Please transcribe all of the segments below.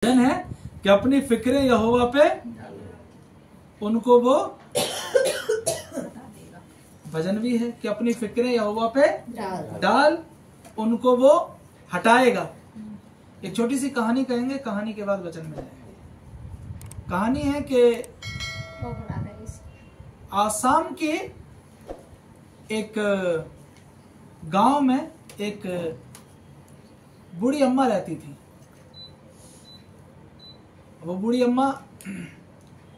भजन है कि अपनी फिक्रें यहोवा पे उनको वो भजन भी है कि अपनी फिक्रें यहोवा पे डाल उनको वो हटाएगा। एक छोटी सी कहानी कहेंगे, कहानी के बाद वचन में जाएंगे। कहानी है कि आसाम के एक गांव में एक बूढ़ी अम्मा रहती थी। वो बूढ़ी अम्मा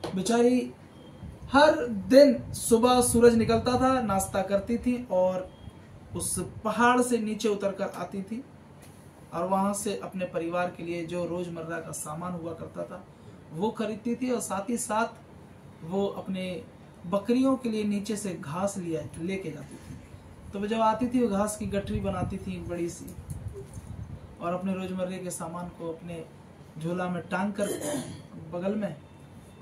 बेचारी हर दिन सुबह सूरज निकलता था, नाश्ता करती थी और उस पहाड़ से नीचे उतरकर आती थी और वहां से अपने परिवार के लिए जो रोजमर्रा का सामान हुआ करता था वो खरीदती थी और साथ ही साथ वो अपने बकरियों के लिए नीचे से घास लेके जाती थी। तो वो जब आती थी वो घास की गठरी बनाती थी बड़ी सी और अपने रोजमर्रे के सामान को अपने झोला में टांग कर बगल में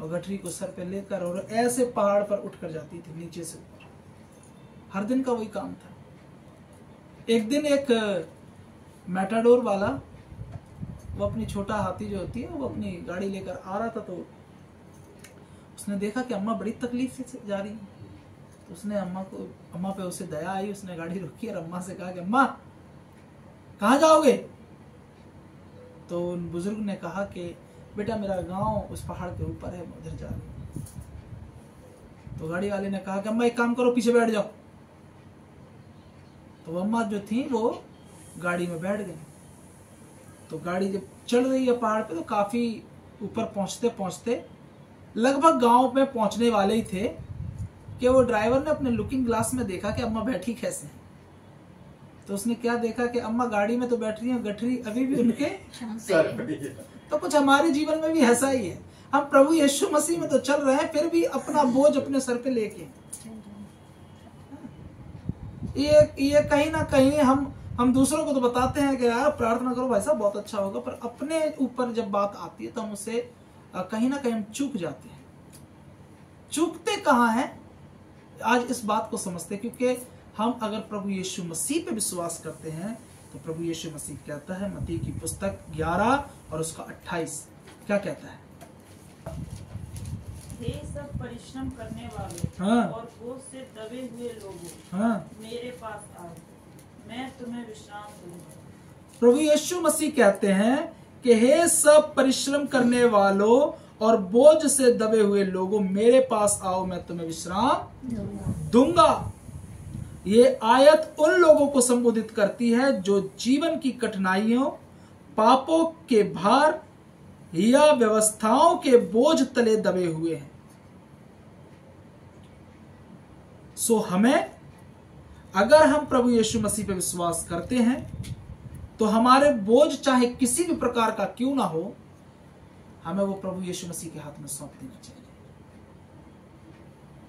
और गठरी को सर पे लेकर और ऐसे पहाड़ पर उठकर जाती थी नीचे से ऊपर। हर दिन का वही काम था। एक दिन एक मैटाडोर वाला वो अपनी छोटा हाथी जो होती है वो अपनी गाड़ी लेकर आ रहा था, तो उसने देखा कि अम्मा बड़ी तकलीफ से जा रही है। तो उसने अम्मा पे उसे दया आई, उसने गाड़ी रोकी और अम्मा से कहा कि अम्मा कहाँ जाओगे? तो उन बुजुर्ग ने कहा कि बेटा मेरा गांव उस पहाड़ के ऊपर है, उधर जा रही हूं। तो गाड़ी वाले ने कहा कि अम्मा एक काम करो, पीछे बैठ जाओ। तो अम्मा जो थी वो गाड़ी में बैठ गई। तो गाड़ी जब चढ़ रही है पहाड़ पे तो काफी ऊपर पहुंचते पहुंचते लगभग गांव में पहुंचने वाले ही थे कि वो ड्राइवर ने अपने लुकिंग ग्लास में देखा कि अम्मा बैठी कैसे है। तो उसने क्या देखा कि अम्मा गाड़ी में तो बैठ रही है, गठरी अभी भी उनके तो कुछ हमारे जीवन में भी ऐसा ही है। हम प्रभु यीशु मसीह में तो चल रहे हैं फिर भी अपना बोझ अपने सर पे लेके ये कहीं ना कहीं हम दूसरों को तो बताते हैं कि यार प्रार्थना करो भाई साहब बहुत अच्छा होगा, पर अपने ऊपर जब बात आती है तो हम उसे कहीं ना कहीं हम चूक जाते हैं। चूकते कहाँ हैं आज इस बात को समझते, क्योंकि हम अगर प्रभु यीशु मसीह पे विश्वास करते हैं तो प्रभु यीशु मसीह कहता है मत्ती की पुस्तक 11 और उसका 28 क्या कहता है? हे सब परिश्रम करने वाले हाँ। और बोझ से दबे हुए लोगों, हाँ। मेरे पास आओ, मैं तुम्हें विश्राम दूंगा। प्रभु यीशु मसीह कहते हैं कि हे सब परिश्रम करने वालों और बोझ से दबे हुए लोगों मेरे पास आओ, मैं तुम्हें विश्राम दूंगा। ये आयत उन लोगों को संबोधित करती है जो जीवन की कठिनाइयों, पापों के भार या व्यवस्थाओं के बोझ तले दबे हुए हैं। सो हमें अगर हम प्रभु यीशु मसीह पे विश्वास करते हैं तो हमारे बोझ चाहे किसी भी प्रकार का क्यों ना हो, हमें वो प्रभु यीशु मसीह के हाथ में सौंप देना चाहिए।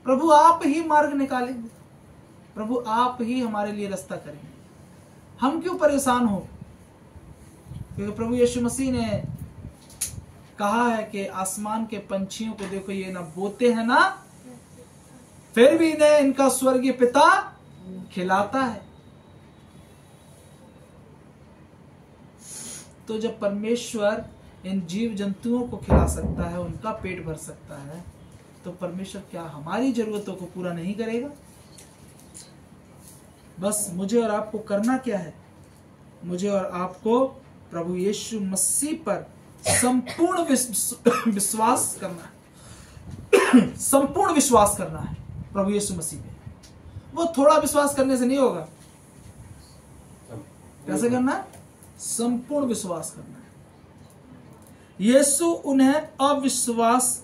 प्रभु आप ही मार्ग निकालेंगे, प्रभु आप ही हमारे लिए रास्ता करेंगे। हम क्यों परेशान हो? क्योंकि प्रभु यीशु मसीह ने कहा है कि आसमान के पंछियों को देखो, ये ना बोते हैं ना फिर भी इन्हें इनका स्वर्गीय पिता खिलाता है। तो जब परमेश्वर इन जीव जंतुओं को खिला सकता है, उनका पेट भर सकता है, तो परमेश्वर क्या हमारी जरूरतों को पूरा नहीं करेगा? बस मुझे और आपको करना क्या है? मुझे और आपको प्रभु यीशु मसीह पर संपूर्ण विश्वास करना है। संपूर्ण विश्वास करना है प्रभु यीशु मसीह पे। वो थोड़ा विश्वास करने से नहीं होगा। कैसे करना है? संपूर्ण विश्वास करना है। यीशु उन्हें अविश्वास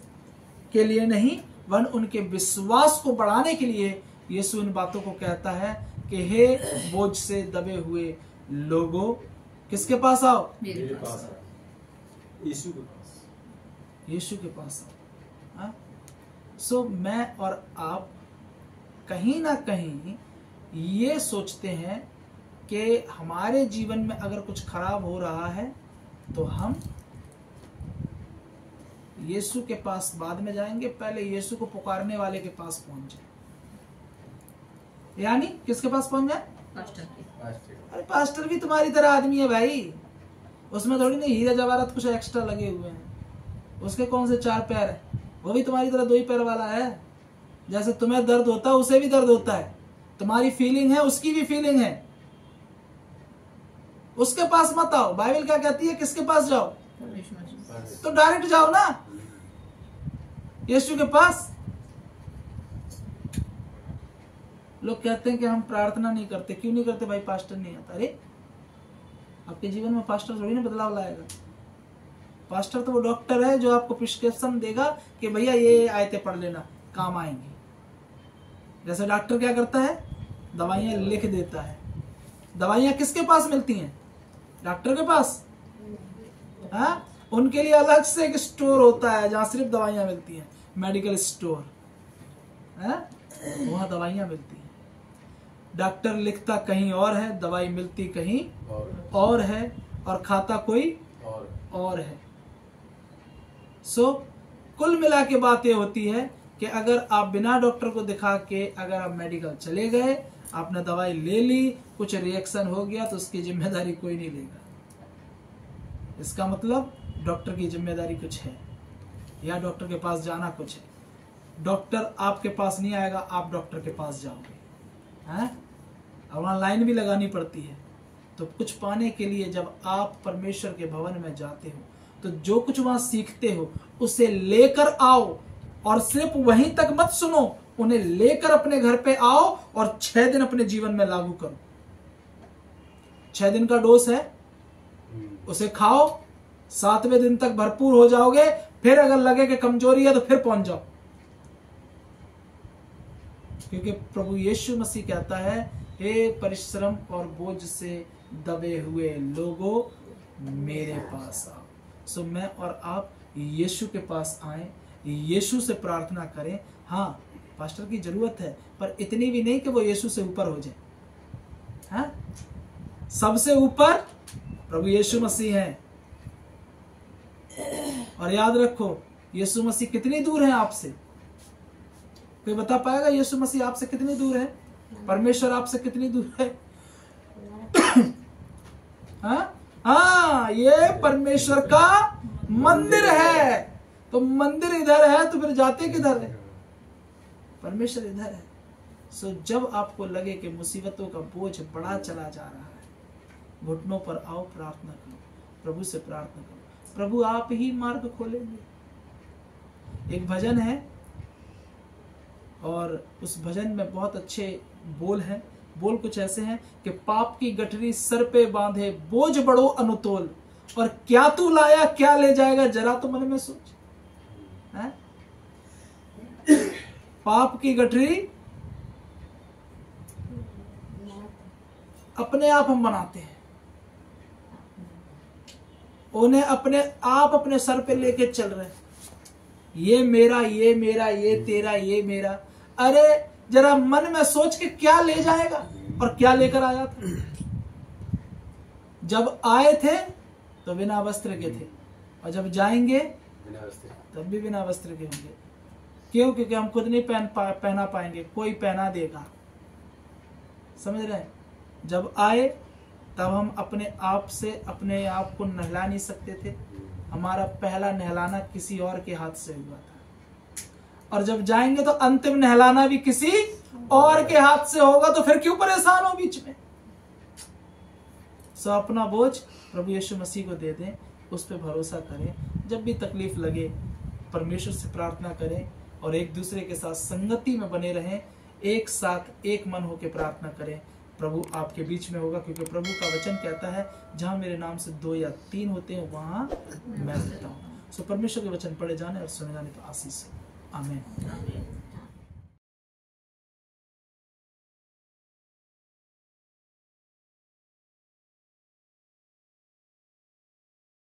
के लिए नहीं वरन उनके विश्वास को बढ़ाने के लिए यीशु इन बातों को कहता है कि हे बोझ से दबे हुए लोगों किसके पास आओ? मेरे पास आओ, यीशु के पास। यीशु के पास आओ। सो मैं और आप कहीं ना कहीं ये सोचते हैं कि हमारे जीवन में अगर कुछ खराब हो रहा है तो हम यीशु के पास बाद में जाएंगे, पहले यीशु को पुकारने वाले के पास पहुंच जाए। यानी किसके पास पहुंच जाए? पास्टर के। अरे पास्टर भी तुम्हारी तरह आदमी है भाई। उसमें थोड़ी नहीं हीरा जवाहरात कुछ एक्स्ट्रा लगे हुए हैं। उसके कौन से 4 पैर है? वो भी तुम्हारी तरह 2 ही पैर वाला है। जैसे तुम्हें दर्द होता है उसे भी दर्द होता है, तुम्हारी फीलिंग है उसकी भी फीलिंग है। उसके पास मत आओ। बाइबल क्या कहती है? किसके पास जाओ? तो डायरेक्ट जाओ ना यीशु के पास। लोग कहते हैं कि हम प्रार्थना नहीं करते। क्यों नहीं करते भाई? पास्टर नहीं आता। अरे आपके जीवन में पास्टर थोड़ी ना बदलाव लाएगा। पास्टर तो वो डॉक्टर है जो आपको प्रिस्क्रिप्शन देगा कि भैया ये आयतें पढ़ लेना, काम आएंगी। जैसे डॉक्टर क्या करता है? दवाइयां लिख देता है। दवाइयां किसके पास मिलती हैं? डॉक्टर के पास। हाँ, उनके लिए अलग से एक स्टोर होता है जहां सिर्फ दवाइयां मिलती हैं, मेडिकल स्टोर। वहां दवाइयां मिलती हैं। डॉक्टर लिखता कहीं और है, दवाई मिलती कहीं और है, और खाता कोई और है। सो कुल मिला के बात ये होती है कि अगर आप बिना डॉक्टर को दिखा के अगर आप मेडिकल चले गए, आपने दवाई ले ली, कुछ रिएक्शन हो गया तो उसकी जिम्मेदारी कोई नहीं लेगा। इसका मतलब डॉक्टर की जिम्मेदारी कुछ है, या डॉक्टर के पास जाना कुछ है। डॉक्टर आपके पास नहीं आएगा, आप डॉक्टर के पास जाओगे। हैं? अब वहां लाइन भी लगानी पड़ती है। तो कुछ पाने के लिए जब आप परमेश्वर के भवन में जाते हो तो जो कुछ वहां सीखते हो उसे लेकर आओ, और सिर्फ वहीं तक मत सुनो, उन्हें लेकर अपने घर पे आओ और 6 दिन अपने जीवन में लागू करो। 6 दिन का डोज है, उसे खाओ, 7वें दिन तक भरपूर हो जाओगे। फिर अगर लगे कि कमजोरी है तो फिर पहुंच जाओ, क्योंकि प्रभु यीशु मसीह कहता है, हे परिश्रम और बोझ से दबे हुए लोगों मेरे पास आओ। सो मैं और आप यीशु के पास आए, यीशु से प्रार्थना करें। हाँ, पास्टर की जरूरत है, पर इतनी भी नहीं कि वो यीशु से ऊपर हो जाए। हाँ? सबसे ऊपर प्रभु यीशु मसीह है। और याद रखो, यीशु मसीह कितनी दूर है आपसे? कोई बता पाएगा यीशु मसीह आपसे कितनी दूर है? परमेश्वर आपसे कितनी दूर है? हाँ, ये परमेश्वर का मंदिर है। तो मंदिर इधर है तो फिर जाते किधर है? परमेश्वर इधर है। सो जब आपको लगे कि मुसीबतों का बोझ बढ़ा चला जा रहा है, घुटनों पर आओ, प्रार्थना करो, प्रभु से प्रार्थना करो। प्रभु आप ही मार्ग खोलेंगे। एक भजन है और उस भजन में बहुत अच्छे बोल हैं। बोल कुछ ऐसे हैं कि पाप की गठरी सर पे बांधे, बोझ बड़ो अनुतोल, और क्या तू लाया क्या ले जाएगा, जरा तो मन में सोच। है? पाप की गठरी अपने आप हम बनाते हैं, उन्हें अपने आप अपने सर पे लेके चल रहे हैं। ये मेरा, ये मेरा, ये तेरा, ये मेरा। अरे जरा मन में सोच के क्या ले जाएगा और क्या लेकर आया था। जब आए थे तो बिना वस्त्र के थे, और जब जाएंगे तब भी बिना वस्त्र के होंगे। क्यों? क्योंकि हम खुद नहीं पहना पाएंगे, कोई पहना देगा। समझ रहे हैं? जब आए तब हम अपने आप से अपने आप को नहला नहीं सकते थे। हमारा पहला नहलाना किसी और के हाथ से हुआ था, और जब जाएंगे तो अंतिम नहलाना भी किसी और के हाथ से होगा। तो फिर क्यों परेशान हो बीच में? सो अपना बोझ प्रभु यीशु मसीह को दे दें, उस पर भरोसा करें। जब भी तकलीफ लगे परमेश्वर से प्रार्थना करें, और एक दूसरे के साथ संगति में बने रहें। एक साथ एक मन होकर प्रार्थना करें। प्रभु आपके बीच में होगा, क्योंकि प्रभु का वचन कहता है, जहां मेरे नाम से 2 या 3 होते हैं वहां मैं रहता हूं। सो परमेश्वर के वचन पढ़े जाने और सुने जाने तो आशीष हो। आमीन।